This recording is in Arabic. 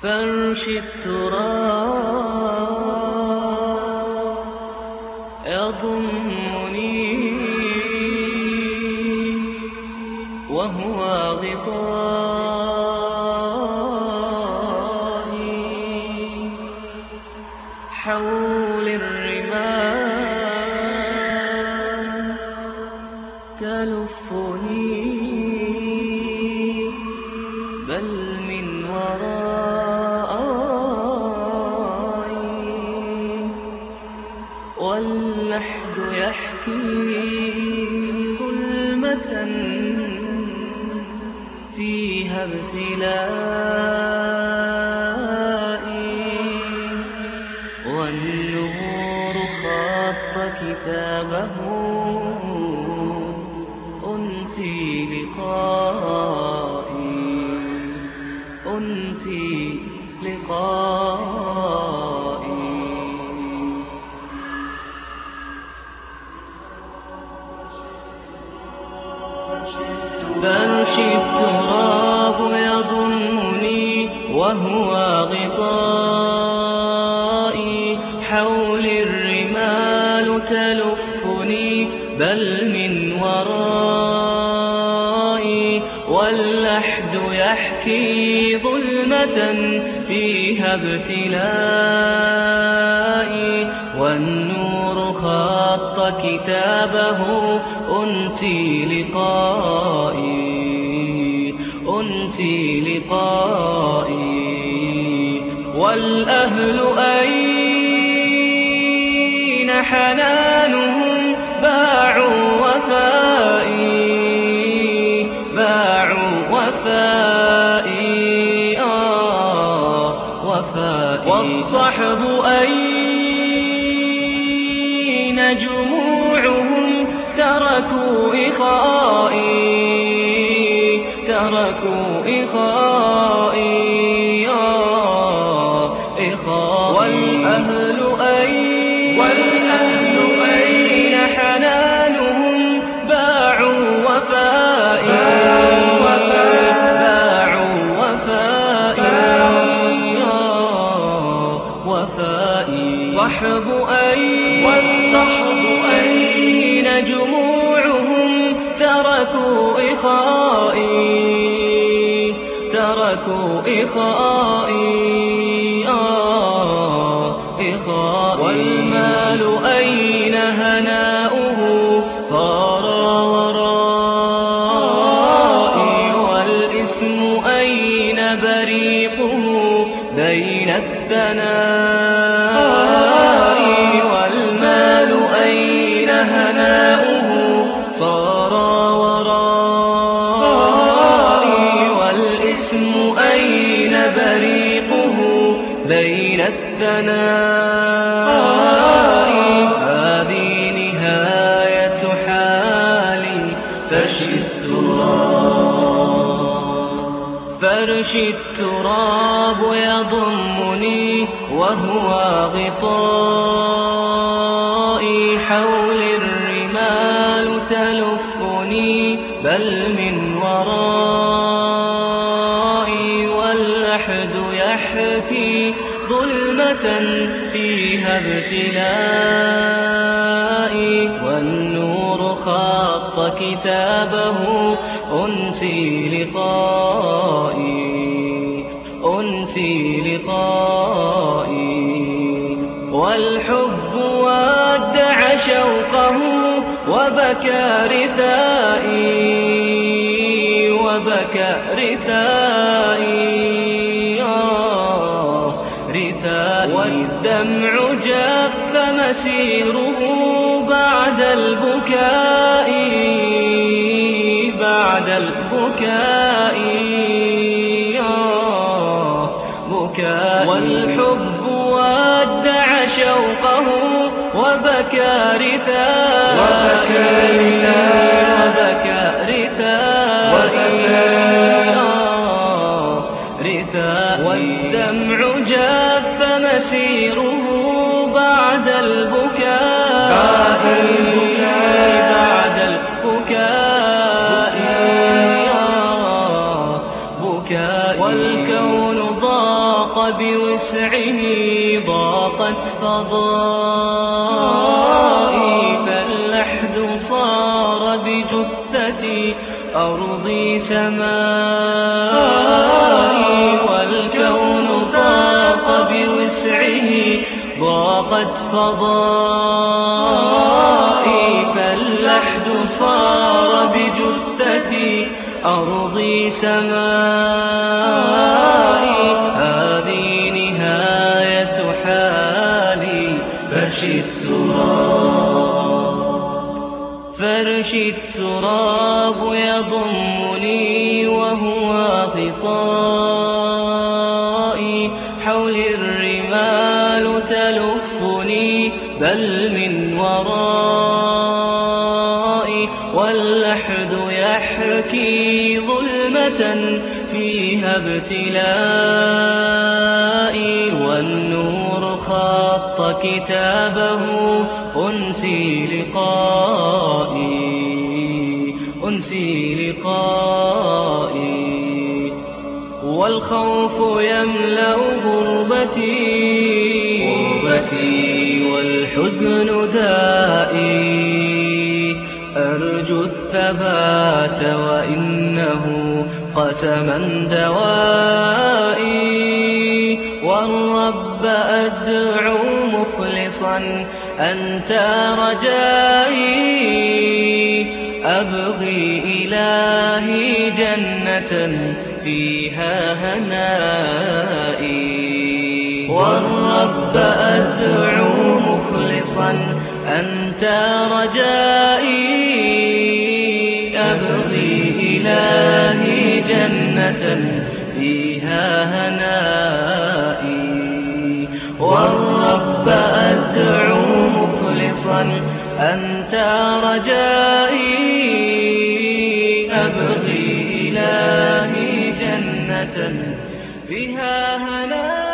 فرش التراب يضمني وهو غطائي حول الرمال تلفني بل من ورائي واللحد يحكي ظلمة فيها ابتلائي والنور خط كتابه أنسي لقائي أنسي لقائي فرش التراب يضمني وهو غطائي حول الرمال تلفني بل من ورائي واللحد يحكي ظلمة فيها ابتلائي والنور خط كتابه أنسي لقائي أنسي لقائي والأهل أين حنانهم باعوا وفائي باعوا وفائي وفائي والصحب أين جموعهم تركوا إخائي تركوا إخائي والأهل أين حنانهم باعوا وفائي باعوا وفائي وفائي صحب والصحب أين جموعهم تركوا إخائي تركوا إخائي والمال أين هناؤه صار ورائي والاسم أين بريقه بين الثناء والمال أين هناؤه صار ورائي والاسم أين بريقه بين الثناء هذه نهاية حالي فرش التراب يضمني وهو غطائي حول الرمال تلفني بل من ورائي واللحد يحكي ظلمة فيها ابتلائي والنور خط كتابه أنسي لقائي أنسي لقائي والحب ودع شوقه وبكى رثائي وبكى رثائي والدمع جف مسيره بعد البكاء بعد البكاء والحب ودع شوقه وبكى رثائي والدمع جف مسيره بعد البكاء بعد البكاء والكون ضاق بوسعه ضاقت فضائي، فاللحد صار بجثتي أرضي سمائي، والكون ضاق بوسعه ضاقت فضائي، فاللحد صار بجثتي أرضي سمائي. هذه نهاية حالي، فرشي التراب يضمني وهو غطائي، حولي الرمال تلفني بل من ورائي، واللحد يحكي ظلمة فيها ابتلائي، والنور خط كتابه أنسي لقائي، والخوف يملأ غربتي والحزن دائي، أرجو الثبات وإنه قسما دوائي، والرب أدعو مخلصا أنت رجائي، أبغي إلهي جنة فيها هنائي، والرب أدعو مخلصا أنت رجائي، أبغي إلهي جنة فيها هنائي، والرب أدعو مخلصا أنت رجائي، أبغي إلهي جنة فيها هنائي.